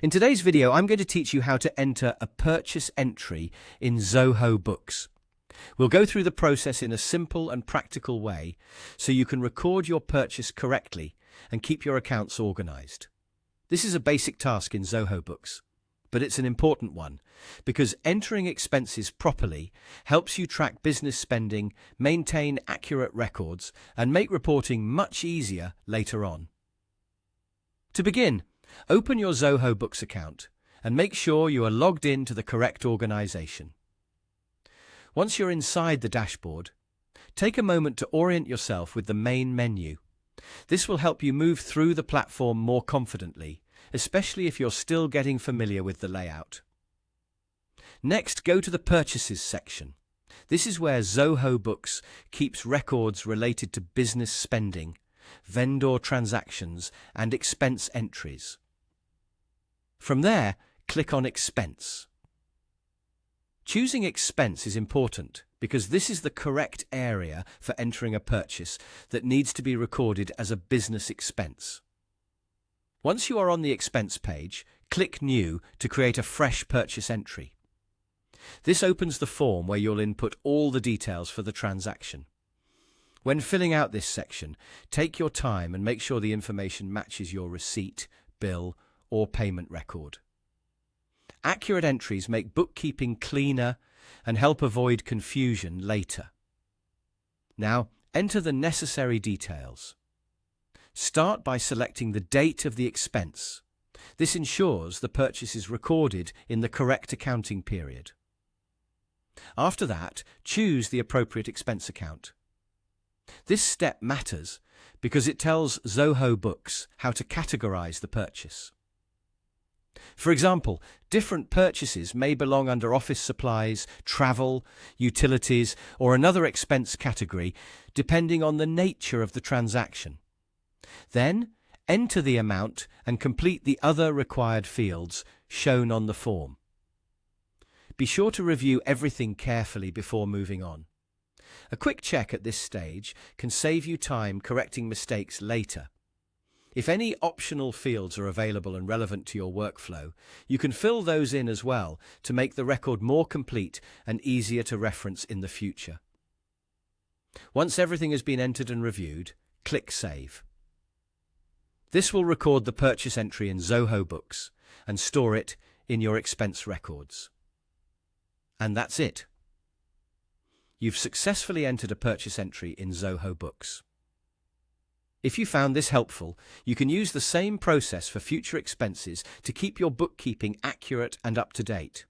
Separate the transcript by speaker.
Speaker 1: In today's video, I'm going to teach you how to enter a purchase entry in Zoho Books. We'll go through the process in a simple and practical way so you can record your purchase correctly and keep your accounts organized. This is a basic task in Zoho Books, but it's an important one because entering expenses properly helps you track business spending, maintain accurate records, and make reporting much easier later on. To begin, open your Zoho Books account and make sure you are logged in to the correct organization. Once you're inside the dashboard, take a moment to orient yourself with the main menu. This will help you move through the platform more confidently, especially if you're still getting familiar with the layout. Next, go to the Purchases section. This is where Zoho Books keeps records related to business spending, vendor transactions, and expense entries. From there, click on Expense. Choosing Expense is important because this is the correct area for entering a purchase that needs to be recorded as a business expense. Once you are on the expense page, click New to create a fresh purchase entry. This opens the form where you'll input all the details for the transaction. When filling out this section, take your time and make sure the information matches your receipt, bill, or payment record. Accurate entries make bookkeeping cleaner and help avoid confusion later. Now, enter the necessary details. Start by selecting the date of the expense. This ensures the purchase is recorded in the correct accounting period. After that, choose the appropriate expense account. This step matters because it tells Zoho Books how to categorize the purchase. For example, different purchases may belong under office supplies, travel, utilities, or another expense category, depending on the nature of the transaction. Then, enter the amount and complete the other required fields shown on the form. Be sure to review everything carefully before moving on. A quick check at this stage can save you time correcting mistakes later. If any optional fields are available and relevant to your workflow, you can fill those in as well to make the record more complete and easier to reference in the future. Once everything has been entered and reviewed, click Save. This will record the purchase entry in Zoho Books and store it in your expense records. And that's it. You've successfully entered a purchase entry in Zoho Books. If you found this helpful, you can use the same process for future expenses to keep your bookkeeping accurate and up to date.